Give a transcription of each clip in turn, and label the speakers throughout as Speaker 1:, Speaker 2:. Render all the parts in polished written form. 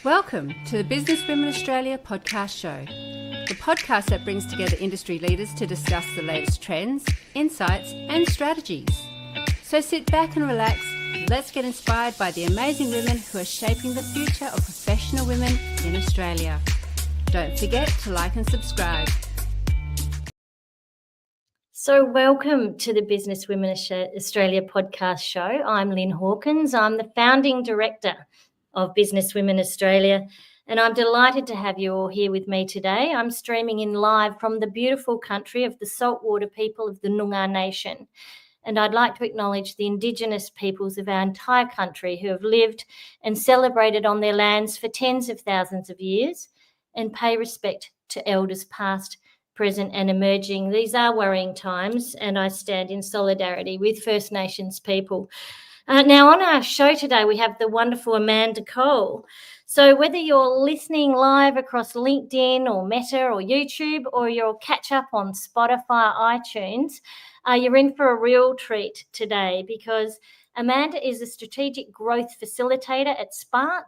Speaker 1: Welcome to the Business Women Australia podcast show, the podcast that brings together industry leaders to discuss the latest trends, insights, and strategies. So sit back and relax. Let's get inspired by the amazing women who are shaping the future of professional women in Australia. Don't forget to like and subscribe.
Speaker 2: So welcome to the Business Women Australia podcast show. I'm Lynn Hawkins. I'm the founding director of Business Women Australia, and I'm delighted to have you all here with me today. I'm streaming in live from the beautiful country of the saltwater people of the Noongar Nation, and I'd like to acknowledge the Indigenous peoples of our entire country who have lived and celebrated on their lands for tens of thousands of years, and pay respect to elders past, present and emerging. These are worrying times, and I stand in solidarity with First Nations people. Now, on our show today, we have the wonderful Amanda Cole. So whether you're listening live across LinkedIn or Meta or YouTube, or you'll catch up on Spotify, iTunes, you're in for a real treat today, because Amanda is a strategic growth facilitator at Spark,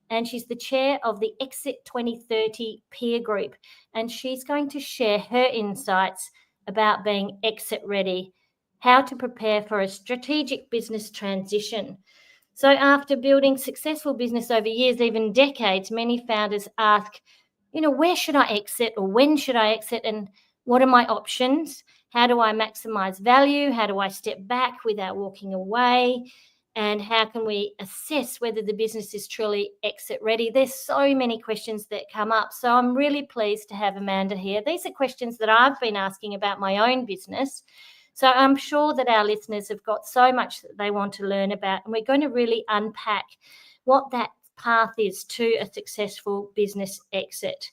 Speaker 2: and she's the chair of the Exit2030 Peer Group, and she's going to share her insights about being exit ready, how to prepare for a strategic business transition. So after building successful business over years, even decades, many founders ask, where should I exit, or when should I exit, and what are my options? How do I maximize value? How do I step back without walking away? And how can we assess whether the business is truly exit ready? There's so many questions that come up. So I'm really pleased to have Amanda here. These are questions that I've been asking about my own business. So I'm sure that our listeners have got so much that they want to learn about, and we're going to really unpack what that path is to a successful business exit.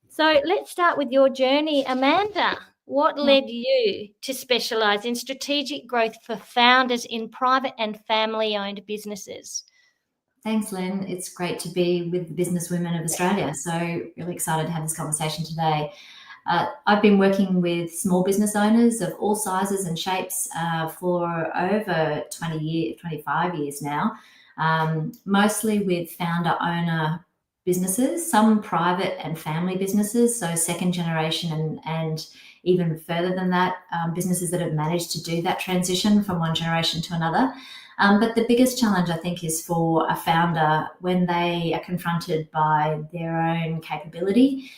Speaker 2: So let's start with your journey, Amanda. What led you to specialise in strategic growth for founders in private and family-owned businesses?
Speaker 3: Thanks, Lynn. It's great to be with the Business Women of Australia. So really excited to have this conversation today. I've been working with small business owners of all sizes and shapes for over 25 years now, mostly with founder-owner businesses, some private and family businesses, so second generation and even further than that, businesses that have managed to do that transition from one generation to another. But the biggest challenge, I think, is for a founder when they are confronted by their own capability.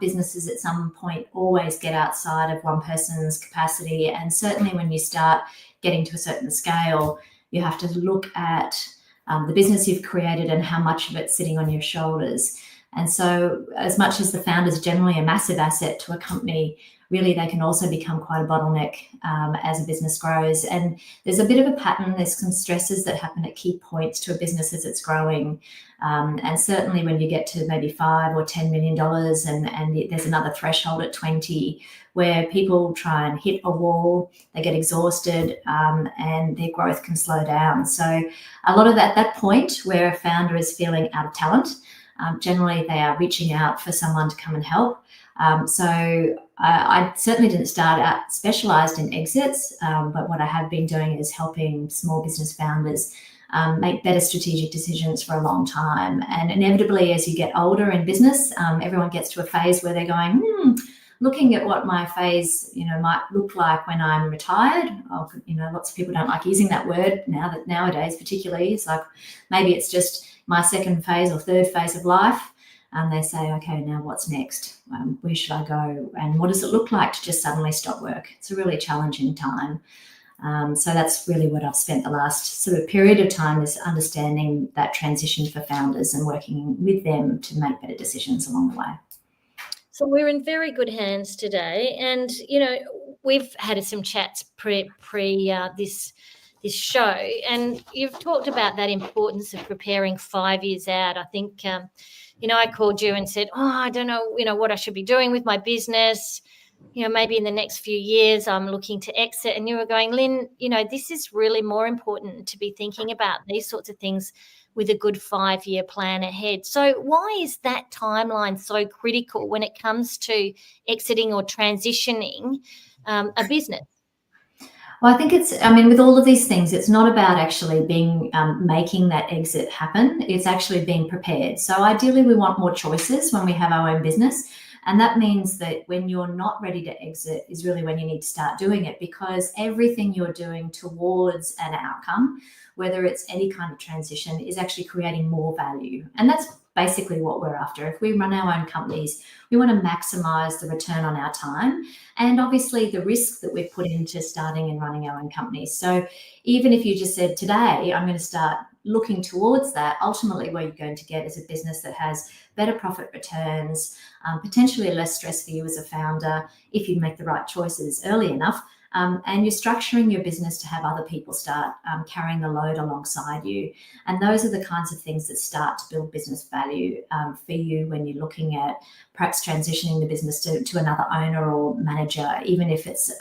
Speaker 3: Businesses at some point always get outside of one person's capacity, and certainly when you start getting to a certain scale, you have to look at the business you've created and how much of it's sitting on your shoulders. And so as much as the founder is generally a massive asset to a company, really they can also become quite a bottleneck as a business grows. And there's a bit of a pattern. There's some stresses that happen at key points to a business as it's growing. And certainly when you get to maybe $5 or $10 million and there's another threshold at 20 where people try and hit a wall, they get exhausted and their growth can slow down. So a lot of that point where a founder is feeling out of talent, generally they are reaching out for someone to come and help. So I certainly didn't start out specialised in exits, but what I have been doing is helping small business founders make better strategic decisions for a long time. And inevitably, as you get older in business, everyone gets to a phase where they're going, looking at what my phase, might look like when I'm retired. Lots of people don't like using that word nowadays, particularly. It's like maybe it's just my second phase or third phase of life. And they say, okay, now what's next? Where should I go? And what does it look like to just suddenly stop work? It's a really challenging time. So that's really what I've spent the last sort of period of time, is understanding that transition for founders and working with them to make better decisions along the way.
Speaker 2: So we're in very good hands today. And, we've had some chats pre this show, and you've talked about that importance of preparing 5 years out. I think, I called you and said, I don't know, what I should be doing with my business. Maybe in the next few years I'm looking to exit. And you were going, Lynn, this is really more important to be thinking about these sorts of things with a good 5-year plan ahead. So why is that timeline so critical when it comes to exiting or transitioning a business?
Speaker 3: Well, I think with all of these things, it's not about actually making that exit happen. It's actually being prepared. So ideally, we want more choices when we have our own business. And that means that when you're not ready to exit is really when you need to start doing it, because everything you're doing towards an outcome, whether it's any kind of transition, is actually creating more value. And that's basically what we're after. If we run our own companies, we want to maximize the return on our time and obviously the risk that we've put into starting and running our own companies. So even if you just said, today, I'm going to start looking towards that, ultimately what you're going to get is a business that has better profit returns, potentially less stress for you as a founder if you make the right choices early enough. And you're structuring your business to have other people start carrying the load alongside you. And those are the kinds of things that start to build business value for you when you're looking at perhaps transitioning the business to another owner or manager. Even if it's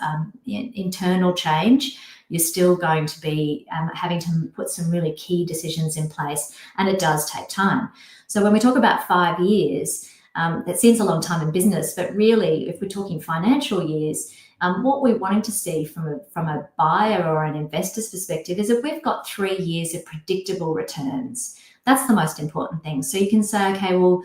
Speaker 3: internal change, you're still going to be having to put some really key decisions in place, and it does take time. So when we talk about 5 years, that seems a long time in business, but really, if we're talking financial years, what we're wanting to see from a buyer or an investor's perspective is if we've got 3 years of predictable returns. That's the most important thing. So you can say, okay, well,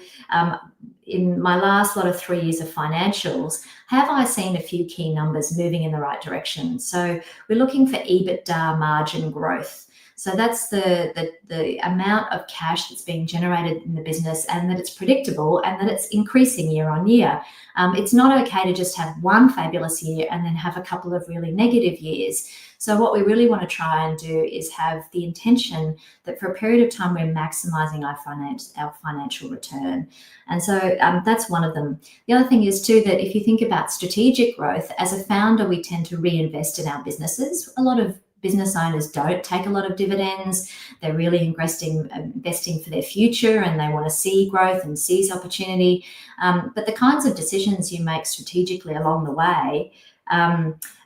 Speaker 3: in my last lot of 3 years of financials, have I seen a few key numbers moving in the right direction? So we're looking for EBITDA margin growth. So that's the amount of cash that's being generated in the business, and that it's predictable and that it's increasing year on year. It's not okay to just have one fabulous year and then have a couple of really negative years. So what we really want to try and do is have the intention that for a period of time, we're maximising our financial return. And so that's one of them. The other thing is too, that if you think about strategic growth, as a founder, we tend to reinvest in our businesses. A lot of business owners don't take a lot of dividends. They're really investing for their future, and they want to see growth and seize opportunity. But the kinds of decisions you make strategically along the way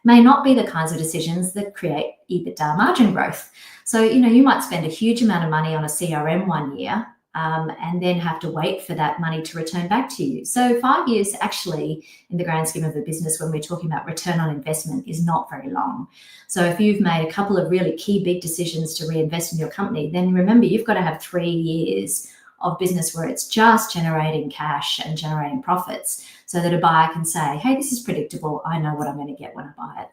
Speaker 3: may not be the kinds of decisions that create EBITDA margin growth. So, you might spend a huge amount of money on a CRM one year, and then have to wait for that money to return back to you. So 5 years actually, in the grand scheme of a business, when we're talking about return on investment, is not very long. So if you've made a couple of really key big decisions to reinvest in your company, then remember, you've got to have 3 years of business where it's just generating cash and generating profits, so that a buyer can say, hey, this is predictable. I know what I'm going to get when I buy it.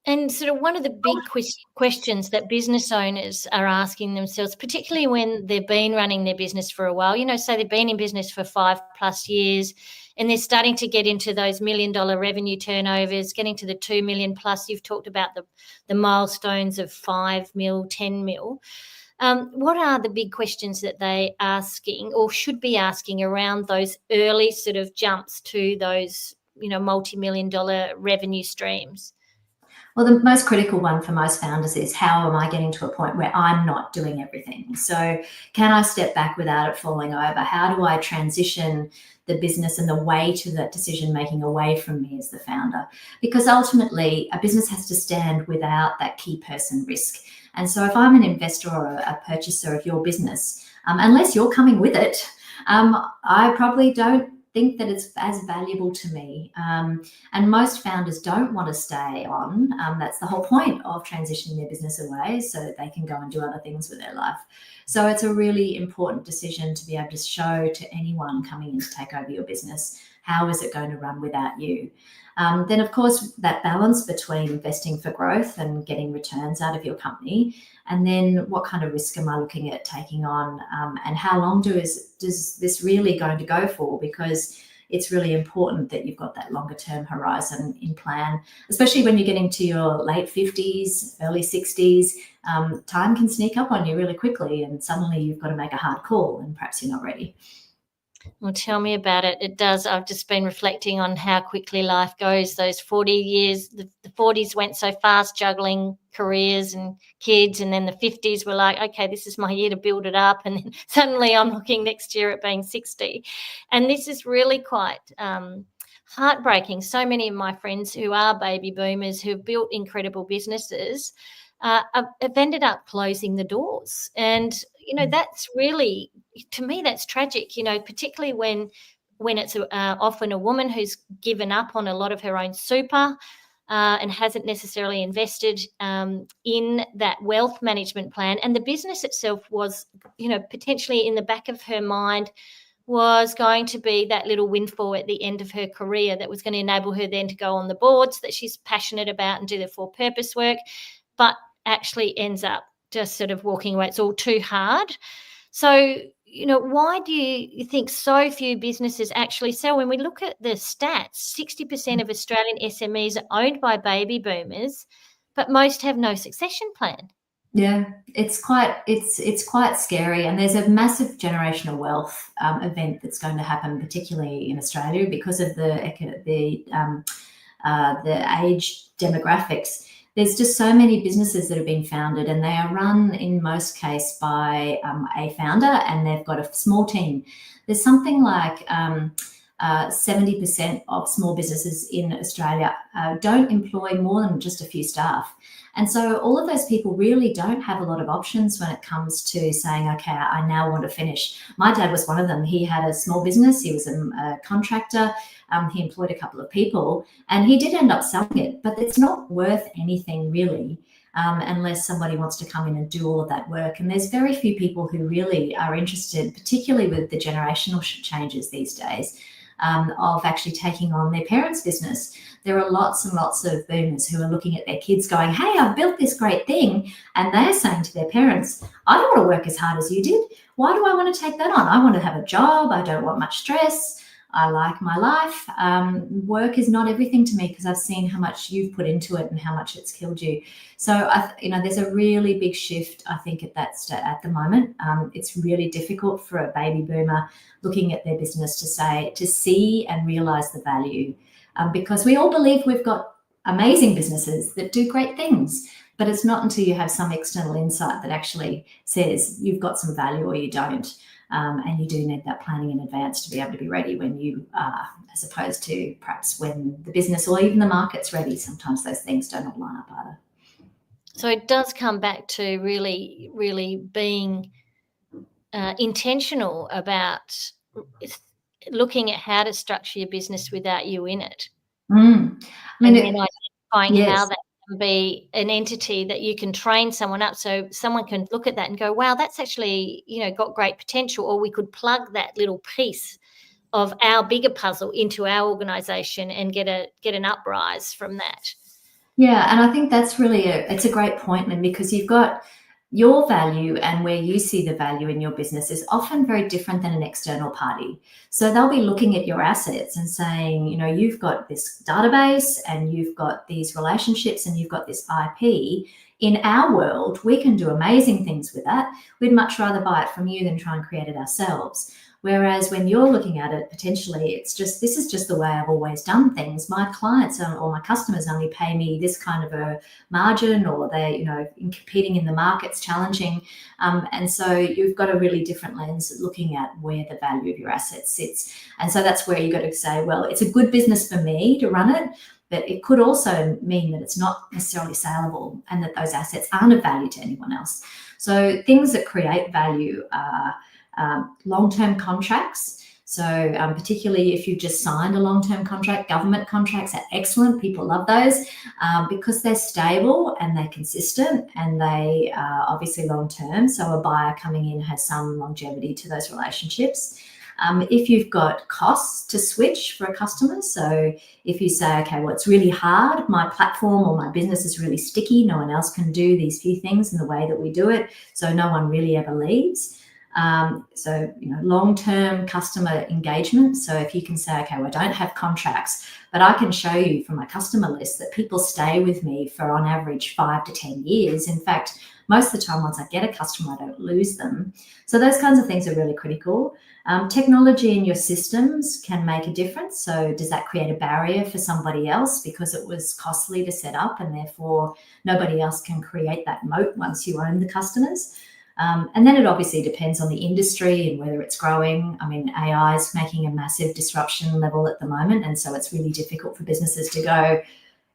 Speaker 2: And sort of one of the big questions that business owners are asking themselves, particularly when they've been running their business for a while, say they've been in business for 5+ years and they're starting to get into those $1 million revenue turnovers, getting to the 2 million plus. You've talked about the milestones of 5 mil, 10 mil. What are the big questions that they're asking or should be asking around those early sort of jumps to those, multi-million-dollar revenue streams?
Speaker 3: Well, the most critical one for most founders is, how am I getting to a point where I'm not doing everything? So can I step back without it falling over? How do I transition the business and the way to that decision making away from me as the founder? Because ultimately, a business has to stand without that key person risk. And so if I'm an investor or a purchaser of your business, unless you're coming with it, I probably don't think that it's as valuable to me. And most founders don't want to stay on. That's the whole point of transitioning their business away, so that they can go and do other things with their life. So it's a really important decision to be able to show to anyone coming in to take over your business, how is it going to run without you? Then, of course, that balance between investing for growth and getting returns out of your company, and then what kind of risk am I looking at taking on, and how long does this really going to go for? Because it's really important that you've got that longer term horizon in plan, especially when you're getting to your late 50s, early 60s. Time can sneak up on you really quickly, and suddenly you've got to make a hard call, and perhaps you're not ready.
Speaker 2: Well, tell me about it. It does. I've just been reflecting on how quickly life goes. Those 40 years, the 40s went so fast, juggling careers and kids, and then the 50s were like, okay, this is my year to build it up, and then suddenly I'm looking next year at being 60. And this is really quite heartbreaking. So many of my friends who are baby boomers who've built incredible businesses have ended up closing the doors. And, that's really, to me, that's tragic, particularly when it's often a woman who's given up on a lot of her own super. and hasn't necessarily invested in that wealth management plan. And the business itself was, potentially in the back of her mind, was going to be that little windfall at the end of her career that was going to enable her then to go on the boards that she's passionate about and do the for-purpose work, but actually ends up just sort of walking away. It's all too hard. So, why do you think so few businesses actually sell? When we look at the stats, 60% of Australian SMEs are owned by baby boomers, but most have no succession plan.
Speaker 3: Yeah, it's quite scary, and there's a massive generational wealth event that's going to happen, particularly in Australia, because of the age demographics. There's just so many businesses that have been founded, and they are run in most case by a founder, and they've got a small team. There's something like 70% of small businesses in Australia don't employ more than just a few staff. And so all of those people really don't have a lot of options when it comes to saying, okay, I now want to finish. My dad was one of them. He had a small business. He was a contractor. He employed a couple of people, and he did end up selling it, but it's not worth anything really, unless somebody wants to come in and do all of that work. And there's very few people who really are interested, particularly with the generational changes these days, of actually taking on their parents' business. There are lots and lots of boomers who are looking at their kids going, hey, I've built this great thing. And they're saying to their parents, I don't want to work as hard as you did. Why do I want to take that on? I want to have a job. I don't want much stress. I like my life. Work is not everything to me because I've seen how much you've put into it and how much it's killed you. So, there's a really big shift, I think, at the moment. It's really difficult for a baby boomer looking at their business to see and realize the value, because we all believe we've got amazing businesses that do great things, but it's not until you have some external insight that actually says you've got some value or you don't. And you do need that planning in advance to be able to be ready when you are, as opposed to perhaps when the business or even the market's ready. Sometimes those things don't all line up either.
Speaker 2: So it does come back to really, really being intentional about looking at how to structure your business without you in it.
Speaker 3: And
Speaker 2: then identifying
Speaker 3: yes.
Speaker 2: how that can be an entity that you can train someone up, so someone can look at that and go, wow, that's actually, got great potential, or we could plug that little piece of our bigger puzzle into our organisation and get an uprise from that.
Speaker 3: Yeah, and I think that's really it's a great point, Lynn, because you've got your value and where you see the value in your business is often very different than an external party. So they'll be looking at your assets and saying, you've got this database and you've got these relationships and you've got this IP. In our world, we can do amazing things with that. We'd much rather buy it from you than try and create it ourselves. Whereas when you're looking at it, potentially, this is just the way I've always done things. My clients or my customers only pay me this kind of a margin, or they, in competing in the market's challenging. And so you've got a really different lens looking at where the value of your assets sits. And so that's where you've got to say, well, it's a good business for me to run it, but it could also mean that it's not necessarily saleable and that those assets aren't of value to anyone else. So things that create value are long-term contracts. So particularly if you've just signed a long-term contract, government contracts are excellent. People love those because they're stable and they're consistent and they are obviously long-term. So a buyer coming in has some longevity to those relationships. If you've got costs to switch for a customer, so if you say, okay, well, it's really hard, my platform or my business is really sticky, no one else can do these few things in the way that we do it, so no one really ever leaves. Long-term customer engagement. So if you can say, okay, well, I don't have contracts, but I can show you from my customer list that people stay with me for on average 5 to 10 years. In fact, most of the time, once I get a customer, I don't lose them. So those kinds of things are really critical. Technology in your systems can make a difference. So does that create a barrier for somebody else because it was costly to set up and therefore nobody else can create that moat once you own the customers? And then it obviously depends on the industry and whether it's growing. I mean, AI is making a massive disruption level at the moment. And so it's really difficult for businesses to go,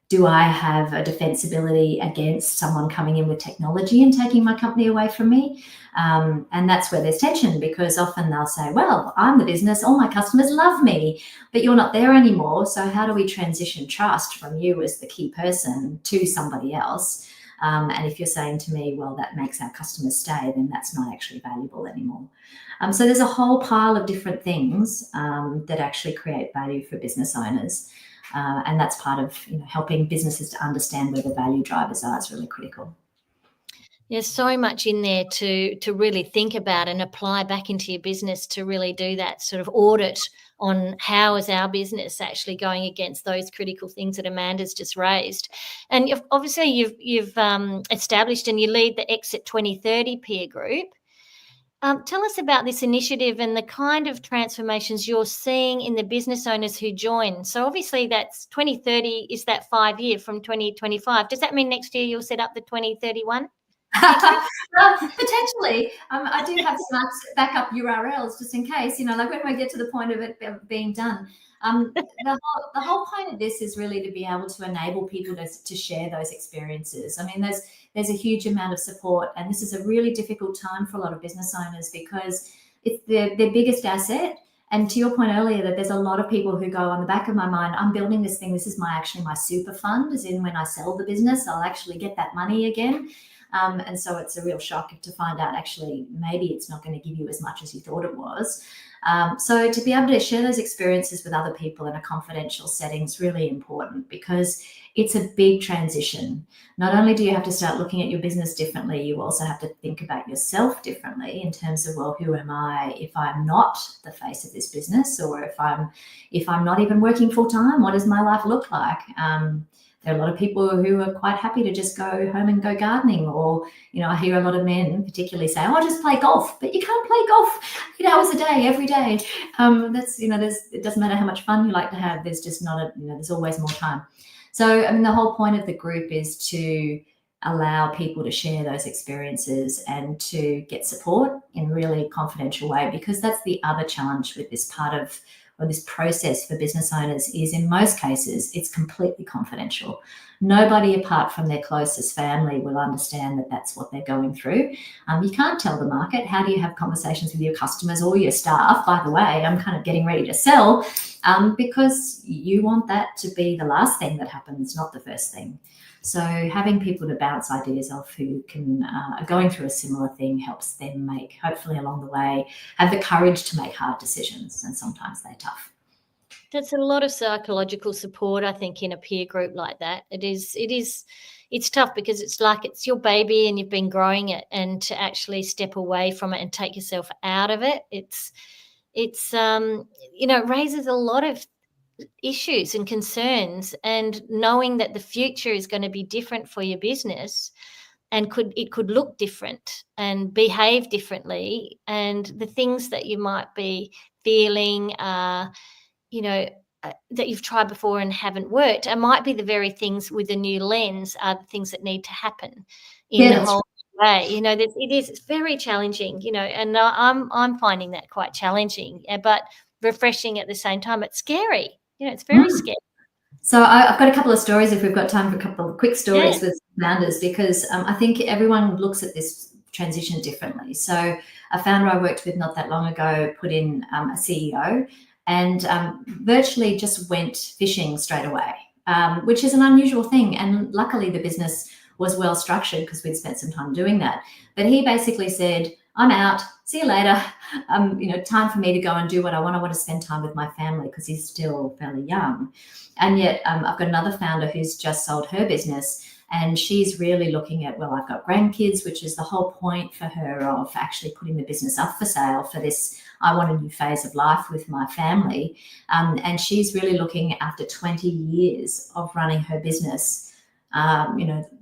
Speaker 3: do I have a defensibility against someone coming in with technology and taking my company away from me? And that's where there's tension, because often they'll say, well, I'm the business, all my customers love me, but you're not there anymore. So how do we transition trust from you as the key person to somebody else? And if you're saying to me, well, that makes our customers stay, then that's not actually valuable anymore. So there's a whole pile of different things that actually create value for business owners. And that's part of helping businesses to understand where the value drivers are. It's really critical.
Speaker 2: There's so much in there to really think about and apply back into your business to really do that sort of audit on how is our business actually going against those critical things that Amanda's just raised. And obviously you've established and you lead the Exit2030 Peer Group. Tell us about this initiative and the kind of transformations you're seeing in the business owners who join. So obviously that's 2030 is that 5 year from 2025. Does that mean next year you'll set up the 2031?
Speaker 3: Potentially. I do have some backup URLs just in case, like when we get to the point of it being done. The whole point of this is really to be able to enable people to share those experiences. I mean, there's a huge amount of support, and this is a really difficult time for a lot of business owners because it's their biggest asset. And to your point earlier, that there's a lot of people who go, on the back of my mind, I'm building this thing. This is actually my super fund, as in when I sell the business, I'll actually get that money again. And so it's a real shock to find out actually maybe it's not going to give you as much as you thought it was. So to be able to share those experiences with other people in a confidential setting is really important, because it's a big transition. Not only do you have to start looking at your business differently, you also have to think about yourself differently in terms of, well, who am I if I'm not the face of this business, or if I'm not even working full time, what does my life look like? There are a lot of people who are quite happy to just go home and go gardening, or, I hear a lot of men particularly say, oh, just play golf, but you can't play golf 8 hours a day, every day. It doesn't matter how much fun you like to have. There's just not there's always more time. So, I mean, the whole point of the group is to allow people to share those experiences and to get support in a really confidential way, because that's the other challenge with this part of, or this process for business owners, is in most cases, it's completely confidential. Nobody apart from their closest family will understand that that's what they're going through. You can't tell the market. How do you have conversations with your customers or your staff? By the way, I'm kind of getting ready to sell, because you want that to be the last thing that happens, not the first thing. So having people to bounce ideas off who are going through a similar thing helps them make, hopefully along the way, have the courage to make hard decisions, and sometimes they're tough.
Speaker 2: That's a lot of psychological support, I think, in a peer group like that. It's tough because it's like it's your baby and you've been growing it, and to actually step away from it and take yourself out of it, it raises a lot of issues and concerns, and knowing that the future is going to be different for your business, and it could look different and behave differently, and the things that you might be feeling that you've tried before and haven't worked, it might be the very things with a new lens are the things that need to happen in the whole way. It's very challenging, and I'm finding that quite challenging, but refreshing at the same time. It's scary. It's very scary.
Speaker 3: So I've got a couple of stories, if we've got time for a couple of quick stories with founders, because I think everyone looks at this transition differently. So a founder I worked with not that long ago put in a CEO and virtually just went fishing straight away, which is an unusual thing. And luckily the business was well structured because we'd spent some time doing that. But he basically said, I'm out, see you later. Time for me to go and do what I want. I want to spend time with my family, because he's still fairly young. And yet I've got another founder who's just sold her business, and she's really looking at, well, I've got grandkids, which is the whole point for her of actually putting the business up for sale for this, I want a new phase of life with my family. And she's really looking, after 20 years of running her business,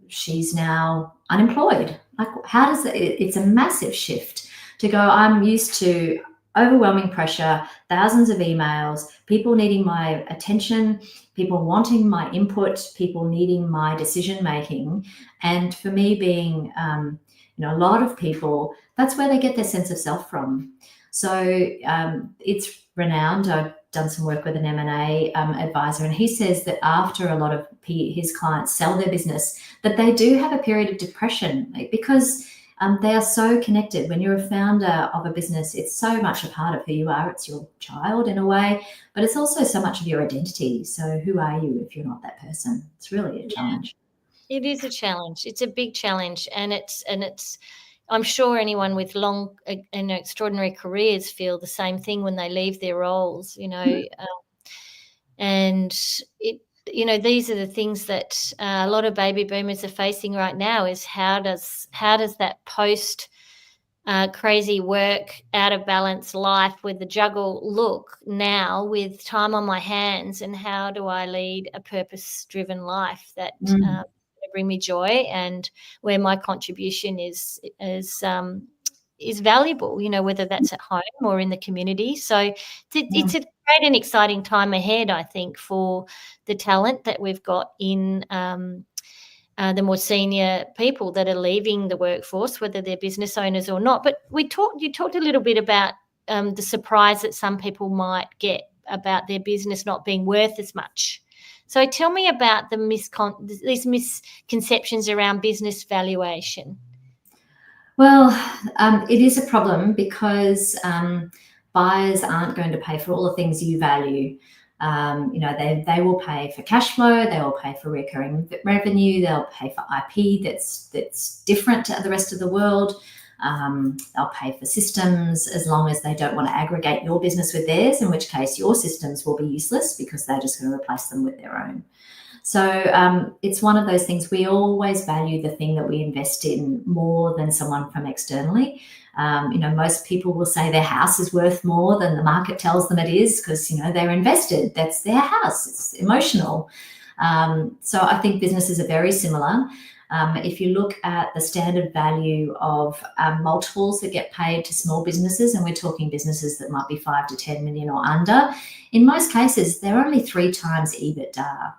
Speaker 3: she's now unemployed. Like, how does it's a massive shift to go, I'm used to overwhelming pressure, thousands of emails, people needing my attention, people wanting my input, people needing my decision making. And for me being, a lot of people, that's where they get their sense of self from. So it's renowned. I've done some work with an M&A advisor, and he says that after a lot of his clients sell their business, that they do have a period of depression because they are so connected. When you're a founder of a business, it's so much a part of who you are. It's your child in a way, but it's also so much of your identity. So who are you if you're not that person? It's really a challenge.
Speaker 2: It is a challenge. It's a big challenge, and it's. I'm sure anyone with long and extraordinary careers feel the same thing when they leave their roles. And these are the things that a lot of baby boomers are facing right now. Is how does that post crazy work, out of balance life with the juggle look now with time on my hands, and how do I lead a purpose-driven life that bring me joy and where my contribution is valuable, whether that's at home or in the community. So it's a great and exciting time ahead, I think, for the talent that we've got in the more senior people that are leaving the workforce, whether they're business owners or not. But you talked a little bit about the surprise that some people might get about their business not being worth as much. So tell me about these misconceptions around business valuation.
Speaker 3: Well, it is a problem because buyers aren't going to pay for all the things you value. They will pay for cash flow, they will pay for recurring revenue, they'll pay for IP that's different to the rest of the world. They'll pay for systems as long as they don't want to aggregate your business with theirs, in which case your systems will be useless because they're just going to replace them with their own. So it's one of those things. We always value the thing that we invest in more than someone from externally. Most people will say their house is worth more than the market tells them it is because, they're invested. That's their house. It's emotional. So I think businesses are very similar. If you look at the standard value of multiples that get paid to small businesses, and we're talking businesses that might be 5 to 10 million or under, in most cases, they're only 3 times EBITDA,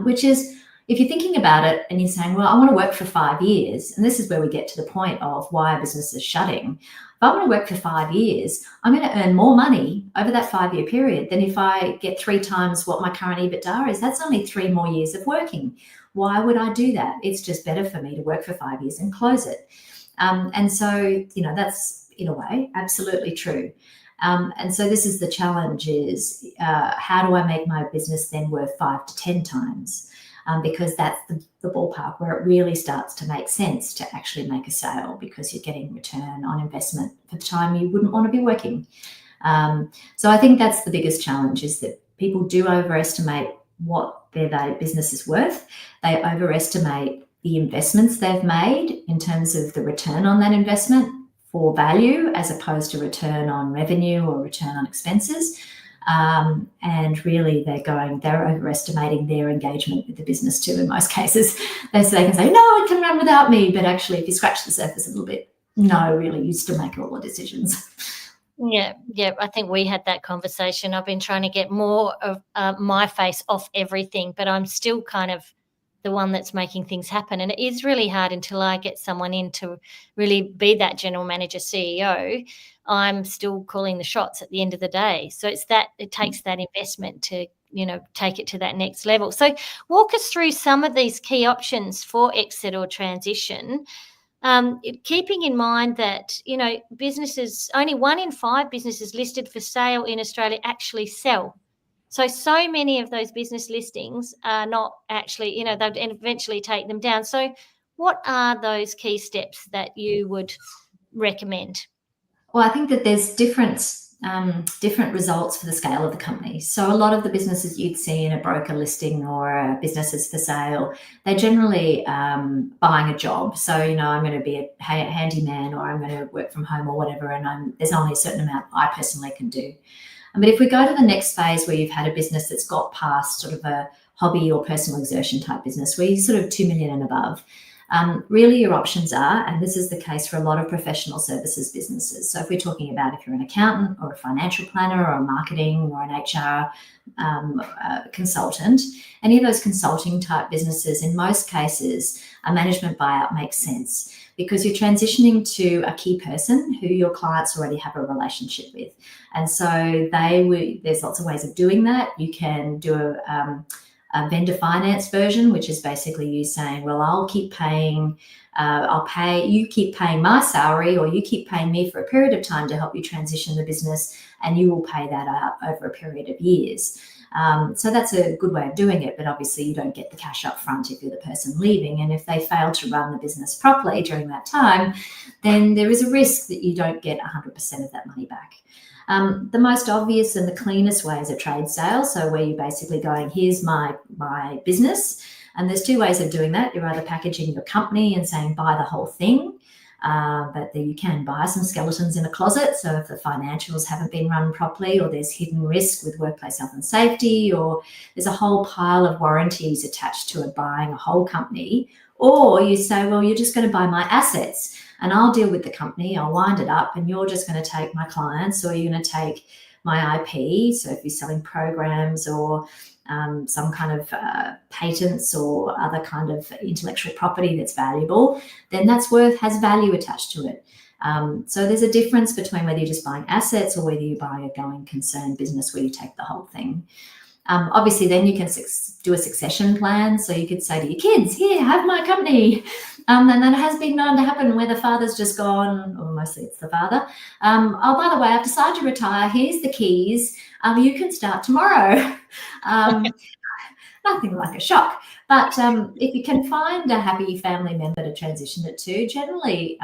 Speaker 3: which is, if you're thinking about it and you're saying, well, I want to work for 5 years, and this is where we get to the point of why a business is shutting. If I want to work for 5 years, I'm going to earn more money over that 5-year period than if I get 3 times what my current EBITDA is. That's only 3 more years of working. Why would I do that? It's just better for me to work for 5 years and close it. And so, that's in a way absolutely true. And so this is the challenge is how do I make my business then worth 5 to 10 times? Because that's the ballpark where it really starts to make sense to actually make a sale because you're getting return on investment for the time you wouldn't want to be working. So I think that's the biggest challenge is that people do overestimate what their business is worth. They overestimate the investments they've made in terms of the return on that investment for value as opposed to return on revenue or return on expenses. And really they're overestimating their engagement with the business too in most cases. They can say, no, it can run without me. But actually, if you scratch the surface a little bit, no, really, you still make all the decisions.
Speaker 2: Yeah. I think we had that conversation. I've been trying to get more of my face off everything, but I'm still kind of the one that's making things happen. And it is really hard until I get someone in to really be that general manager, CEO. I'm still calling the shots at the end of the day. So it takes that investment to, take it to that next level. So walk us through some of these key options for exit or transition. Keeping in mind that, businesses, only 1 in 5 businesses listed for sale in Australia actually sell. So many of those business listings are not actually, they'd eventually take them down. So what are those key steps that you would recommend?
Speaker 3: Well, I think that there's different results for the scale of the company. So a lot of the businesses you'd see in a broker listing or businesses for sale, they're generally buying a job. So, I'm going to be a handyman or I'm going to work from home or whatever, and there's only a certain amount I personally can do. But if we go to the next phase where you've had a business that's got past sort of a hobby or personal exertion type business, where you're sort of 2 million and above, really your options are, and this is the case for a lot of professional services businesses. So if we're talking about if you're an accountant or a financial planner or a marketing or an HR consultant, any of those consulting type businesses, in most cases, a management buyout makes sense because you're transitioning to a key person who your clients already have a relationship with. And so there's lots of ways of doing that. You can do a vendor finance version, which is basically you saying, well, I'll keep paying, you keep paying my salary, or you keep paying me for a period of time to help you transition the business, and you will pay that out over a period of years. So that's a good way of doing it, but obviously you don't get the cash up front if you're the person leaving. And if they fail to run the business properly during that time, then there is a risk that you don't get 100% of that money back. The most obvious and the cleanest way is a trade sale. So where you're basically going, here's my business. And there's two ways of doing that. You're either packaging your company and saying, buy the whole thing. But then you can buy some skeletons in a closet. So if the financials haven't been run properly, or there's hidden risk with workplace health and safety, or there's a whole pile of warranties attached to it, buying a whole company. Or you say, well, you're just going to buy my assets and I'll deal with the company, I'll wind it up, and you're just going to take my clients, or you're going to take my IP. So if you're selling programs or some kind of patents or other kind of intellectual property that's valuable, then has value attached to it. So there's a difference between whether you're just buying assets or whether you're buying a going concern business where you take the whole thing. Obviously, then you can do a succession plan. So you could say to your kids, here, have my company. And that has been known to happen where the father's just gone, or mostly it's the father. Oh, by the way, I've decided to retire. Here's the keys. You can start tomorrow. Nothing like a shock. But if you can find a happy family member to transition it to, generally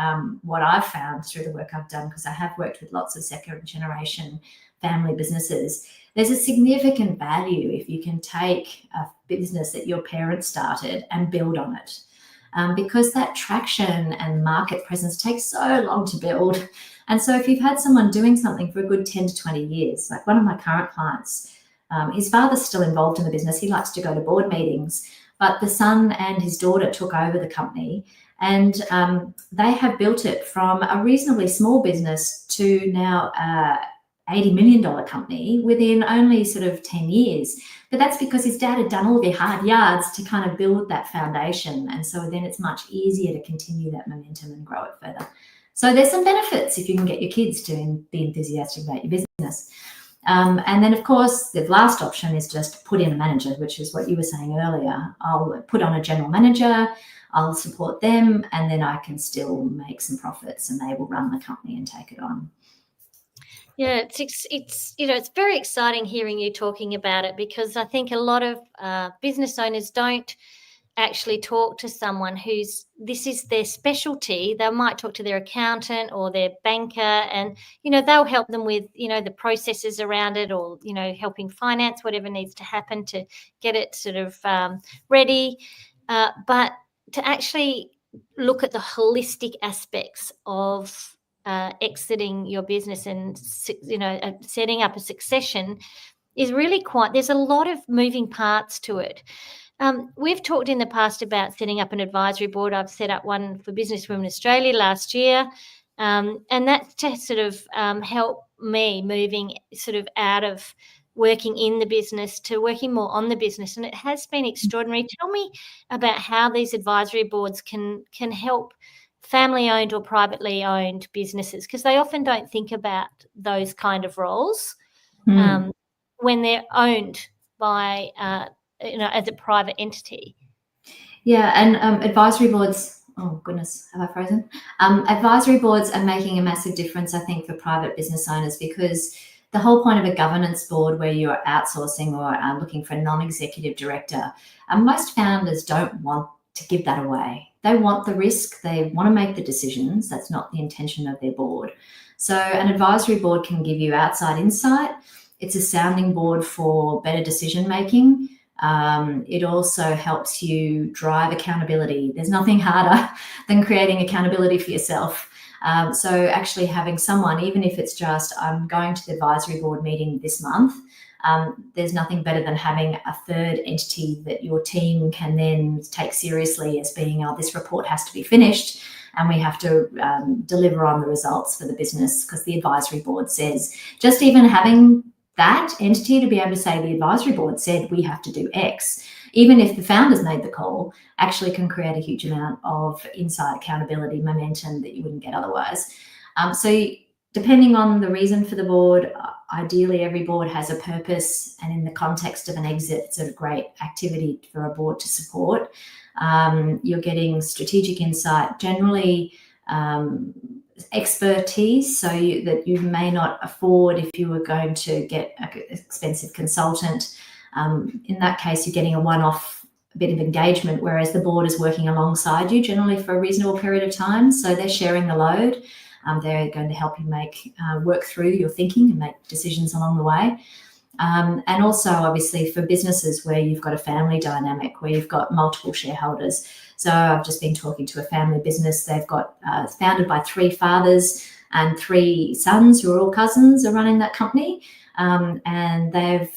Speaker 3: what I've found through the work I've done, because I have worked with lots of second generation family businesses, there's a significant value if you can take a business that your parents started and build on it. Because that traction and market presence takes so long to build. And so if you've had someone doing something for a good 10 to 20 years, like one of my current clients, his father's still involved in the business. He likes to go to board meetings, but the son and his daughter took over the company, and they have built it from a reasonably small business to now $80 million company within only sort of 10 years. But that's because his dad had done all the hard yards to kind of build that foundation. And so then it's much easier to continue that momentum and grow it further. So there's some benefits if you can get your kids to be enthusiastic about your business. And then, of course, the last option is just put in a manager, which is what you were saying earlier. I'll put on a general manager, I'll support them, and then I can still make some profits and they will run the company and take it on.
Speaker 2: Yeah, it's very exciting hearing you talking about it, because I think a lot of business owners don't actually talk to someone this is their specialty. They might talk to their accountant or their banker, and they'll help them with the processes around it, or helping finance whatever needs to happen to get it sort of ready. But to actually look at the holistic aspects of exiting your business and setting up a succession is really there's a lot of moving parts to it. We've talked in the past about setting up an advisory board. I've set up one for Businesswomen Australia last year, and that's to sort of help me moving sort of out of working in the business to working more on the business, and it has been extraordinary. Tell me about how these advisory boards can help family-owned or privately owned businesses, because they often don't think about those kind of roles when they're owned by as a private entity.
Speaker 3: Yeah, and advisory boards, oh goodness, have I frozen? Advisory boards are making a massive difference, I think, for private business owners, because the whole point of a governance board where you're outsourcing or looking for a non-executive director, most founders don't want to give that away. They want the risk, they want to make the decisions. That's not the intention of their board. So an advisory board can give you outside insight. It's a sounding board for better decision making. It also helps you drive accountability. There's nothing harder than creating accountability for yourself. So actually having someone, even if it's just, I'm going to the advisory board meeting this month, there's nothing better than having a third entity that your team can then take seriously as being, this report has to be finished and we have to deliver on the results for the business, because the advisory board says, just even having that entity to be able to say the advisory board said we have to do X, even if the founders made the call, actually can create a huge amount of insight, accountability, momentum that you wouldn't get otherwise. So depending on the reason for the board, ideally every board has a purpose, and in the context of an exit, it's a great activity for a board to support. You're getting strategic insight, generally expertise, so that you may not afford if you were going to get an expensive consultant. In that case, you're getting a one-off bit of engagement, whereas the board is working alongside you generally for a reasonable period of time. So they're sharing the load. They're going to help you work through your thinking and make decisions along the way. And also, obviously, for businesses where you've got a family dynamic, where you've got multiple shareholders. So I've just been talking to a family business. They've got founded by 3 fathers and 3 sons who are all cousins are running that company. And they've,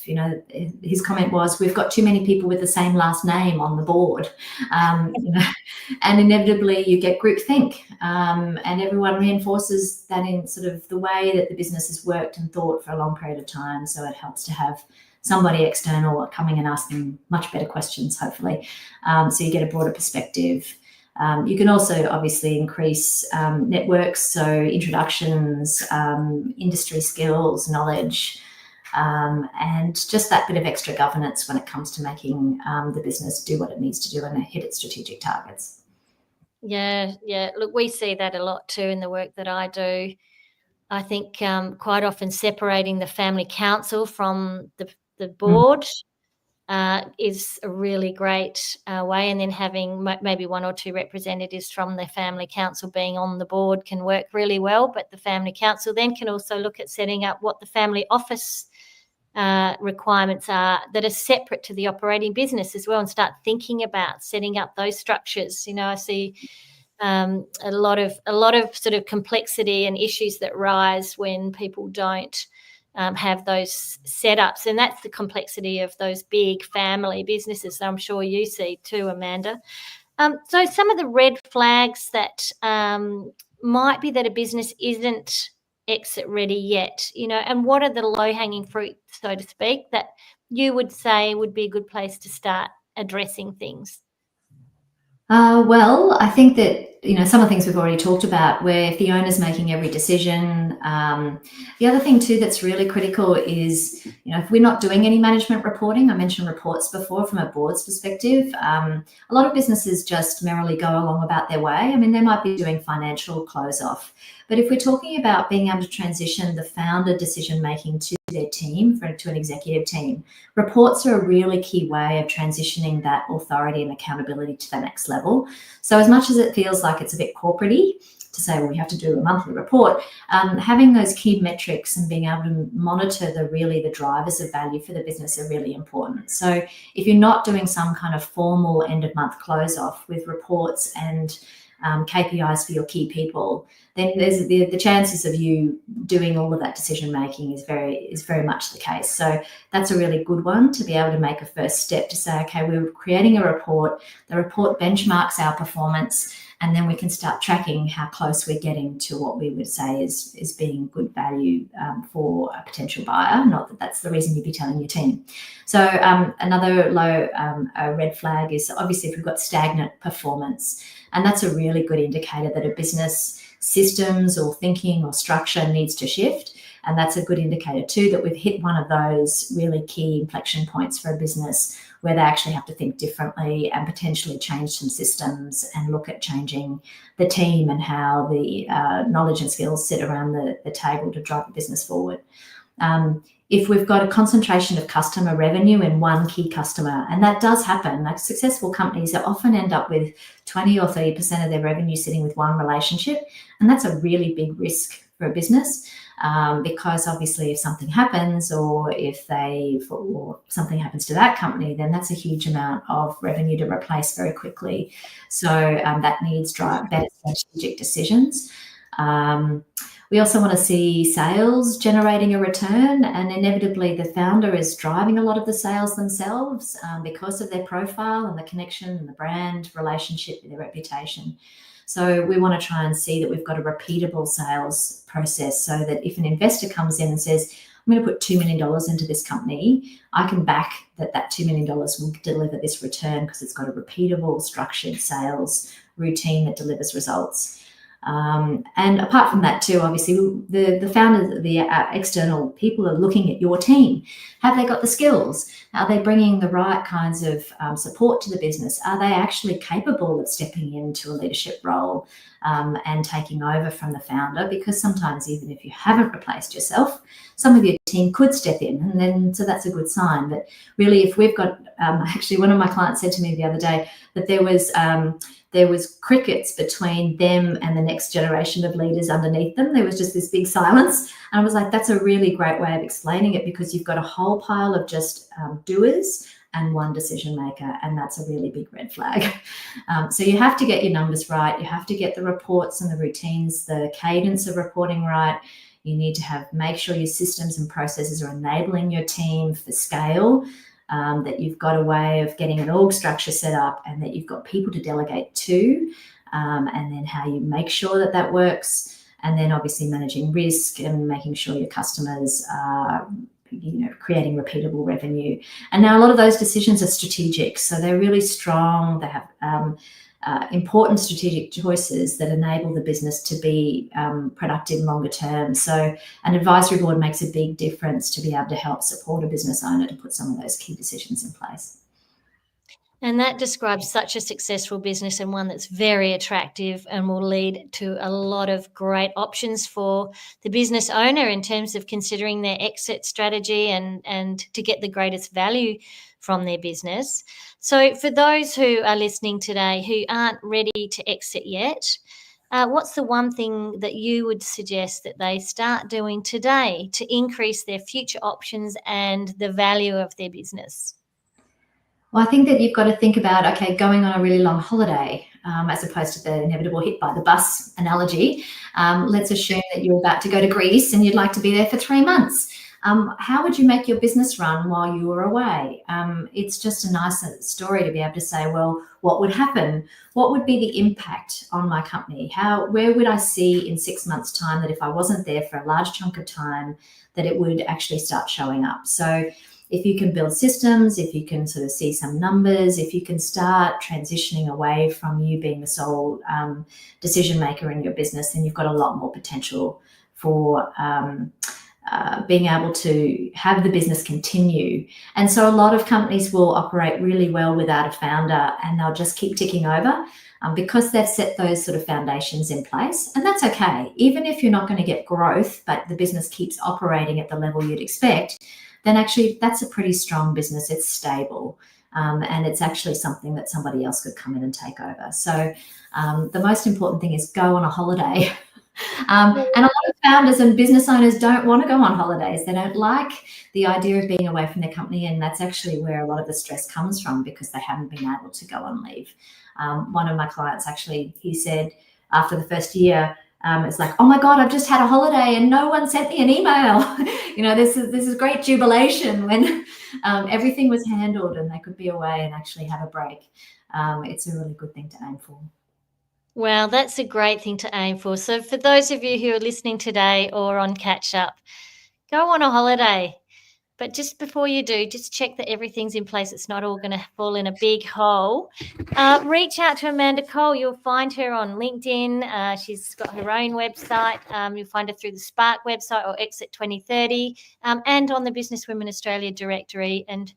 Speaker 3: his comment was, we've got too many people with the same last name on the board, and inevitably you get groupthink, and everyone reinforces that in sort of the way that the business has worked and thought for a long period of time. So it helps to have somebody external coming and asking much better questions, hopefully. So you get a broader perspective. You can also obviously increase networks, so introductions, industry skills, knowledge, and just that bit of extra governance when it comes to making the business do what it needs to do and hit its strategic targets.
Speaker 2: Yeah. Look, we see that a lot too in the work that I do. I think quite often separating the family council from the board is a really great way, and then having maybe 1 or 2 representatives from the family council being on the board can work really well. But the family council then can also look at setting up what the family office requirements are that are separate to the operating business as well, and start thinking about setting up those structures. I see a lot of sort of complexity and issues that rise when people don't have those setups, and that's the complexity of those big family businesses that I'm sure you see too, Amanda. So some of the red flags that might be that a business isn't exit ready yet, and what are the low-hanging fruit, so to speak, that you would say would be a good place to start addressing things?
Speaker 3: Well, I think that, some of the things we've already talked about, where if the owner's making every decision. The other thing too that's really critical is, if we're not doing any management reporting, I mentioned reports before from a board's perspective, a lot of businesses just merrily go along about their way. I mean, they might be doing financial close off, but if we're talking about being able to transition the founder decision making to their team, to an executive team, reports are a really key way of transitioning that authority and accountability to the next level. So as much as it feels like it's a bit corporate-y to say, well, we have to do a monthly report, having those key metrics and being able to monitor the drivers of value for the business are really important. So if you're not doing some kind of formal end of month close off with reports and KPIs for your key people, then there's the chances of you doing all of that decision making is very much the case. So that's a really good one to be able to make a first step to say, okay, we're creating a report. The report benchmarks our performance, and then we can start tracking how close we're getting to what we would say is being good value for a potential buyer. Not that that's the reason you'd be telling your team. So another low red flag is obviously if we've got stagnant performance, and that's a really good indicator that a business systems or thinking or structure needs to shift. And that's a good indicator too that we've hit one of those really key inflection points for a business where they actually have to think differently and potentially change some systems and look at changing the team and how the knowledge and skills sit around the table to drive the business forward. If we've got a concentration of customer revenue in one key customer, and that does happen, like successful companies that often end up with 20 or 30% of their revenue sitting with one relationship. And that's a really big risk for a business because obviously if something happens or something happens to that company, then that's a huge amount of revenue to replace very quickly. So that needs better strategic decisions. We also want to see sales generating a return, and inevitably the founder is driving a lot of the sales themselves because of their profile and the connection and the brand relationship and their reputation. So we want to try and see that we've got a repeatable sales process so that if an investor comes in and says, I'm going to put $2 million into this company, I can back that $2 million will deliver this return because it's got a repeatable, structured sales routine that delivers results. And apart from that too, obviously the founders, the external people are looking at your team. Have they got the skills? Are they bringing the right kinds of support to the business? Are they actually capable of stepping into a leadership role and taking over from the founder? Because sometimes even if you haven't replaced yourself, some of your team could step in, and then so that's a good sign. But really, if we've got actually, one of my clients said to me the other day that there was crickets between them and the next generation of leaders underneath them. There was just this big silence. And I was like, that's a really great way of explaining it, because you've got a whole pile of just doers and one decision maker, and that's a really big red flag. So you have to get your numbers right. You have to get the reports and the routines, the cadence of reporting right. You need to make sure your systems and processes are enabling your team for scale. That you've got a way of getting an org structure set up, and that you've got people to delegate to, and then how you make sure that works, and then obviously managing risk and making sure your customers are creating repeatable revenue. And now a lot of those decisions are strategic, so they're really strong. They have important strategic choices that enable the business to be productive longer term. So an advisory board makes a big difference to be able to help support a business owner to put some of those key decisions in place.
Speaker 2: And that describes such a successful business, and one that's very attractive and will lead to a lot of great options for the business owner in terms of considering their exit strategy and to get the greatest value from their business. So for those who are listening today who aren't ready to exit yet, what's the one thing that you would suggest that they start doing today to increase their future options and the value of their business?
Speaker 3: Well, I think that you've got to think about, okay, going on a really long holiday, as opposed to the inevitable hit by the bus analogy. Let's assume that you're about to go to Greece and you'd like to be there for 3 months. How would you make your business run while you were away? It's just a nice story to be able to say, well, what would happen? What would be the impact on my company? Where would I see in 6 months' time that if I wasn't there for a large chunk of time, that it would actually start showing up? So if you can build systems, if you can sort of see some numbers, if you can start transitioning away from you being the sole decision maker in your business, then you've got a lot more potential for being able to have the business continue. And so a lot of companies will operate really well without a founder, and they'll just keep ticking over because they've set those sort of foundations in place. And that's okay. Even if you're not going to get growth, but the business keeps operating at the level you'd expect, then actually that's a pretty strong business. It's stable. And it's actually something that somebody else could come in and take over. So the most important thing is go on a holiday. And a lot of founders and business owners don't want to go on holidays. They don't like the idea of being away from their company. And that's actually where a lot of the stress comes from, because they haven't been able to go on leave. One of my clients actually, he said after the first year, it's like, oh my God, I've just had a holiday and no one sent me an email. This is great jubilation when everything was handled and they could be away and actually have a break. It's a really good thing to aim for.
Speaker 2: Well, that's a great thing to aim for. So for those of you who are listening today or on catch up, go on a holiday. But just before you do, just check that everything's in place. It's not all going to fall in a big hole. Reach out to Amanda Cole. You'll find her on LinkedIn. She's got her own website. You'll find her through the Spark website or Exit2030 and on the Business Women Australia directory. And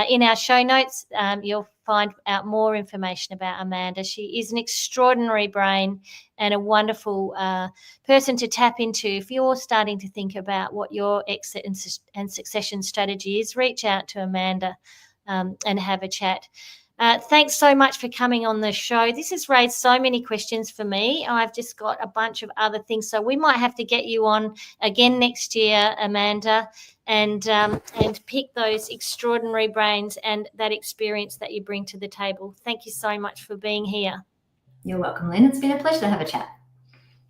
Speaker 2: in our show notes, you'll find out more information about Amanda. She is an extraordinary brain and a wonderful person to tap into. If you're starting to think about what your exit and succession strategy is, reach out to Amanda and have a chat. Thanks so much for coming on the show. This has raised so many questions for me. I've just got a bunch of other things, so we might have to get you on again next year, Amanda, and pick those extraordinary brains and that experience that you bring to the table. Thank you so much for being here.
Speaker 3: You're welcome, Lynn. It's been a pleasure to have a chat.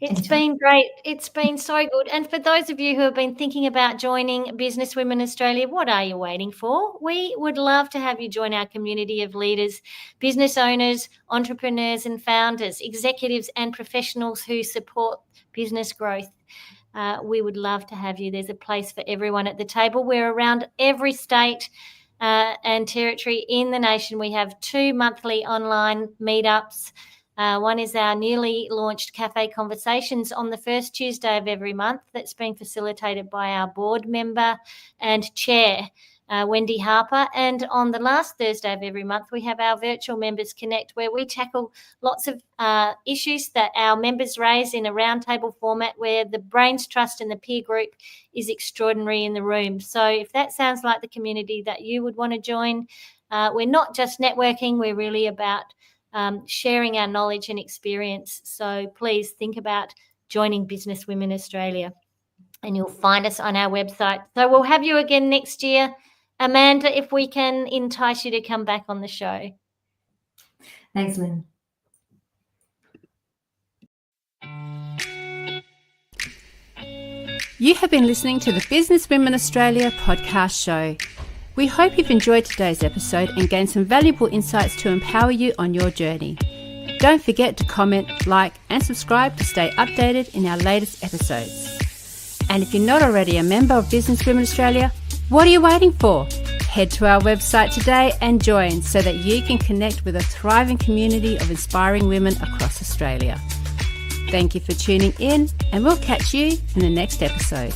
Speaker 2: It's been great. It's been so good. And for those of you who have been thinking about joining Business Women Australia, what are you waiting for? We would love to have you join our community of leaders, business owners, entrepreneurs and founders, executives and professionals who support business growth. We would love to have you. There's a place for everyone at the table. We're around every state and territory in the nation. We have 2 monthly online meetups. One is our newly launched Cafe Conversations on the first Tuesday of every month. That's being facilitated by our board member and chair, Wendy Harper. And on the last Thursday of every month, we have our Virtual Members Connect, where we tackle lots of issues that our members raise in a roundtable format, where the brains trust and the peer group is extraordinary in the room. So if that sounds like the community that you would want to join, we're not just networking, we're really about sharing our knowledge and experience. So please think about joining Business Women Australia, and you'll find us on our website. So we'll have you again next year, Amanda, if we can entice you to come back on the show.
Speaker 3: Thanks, Lynn.
Speaker 1: You have been listening to the Business Women Australia podcast show. We hope you've enjoyed today's episode and gained some valuable insights to empower you on your journey. Don't forget to comment, like and subscribe to stay updated in our latest episodes. And if you're not already a member of Business Women Australia, what are you waiting for? Head to our website today and join so that you can connect with a thriving community of inspiring women across Australia. Thank you for tuning in, and we'll catch you in the next episode.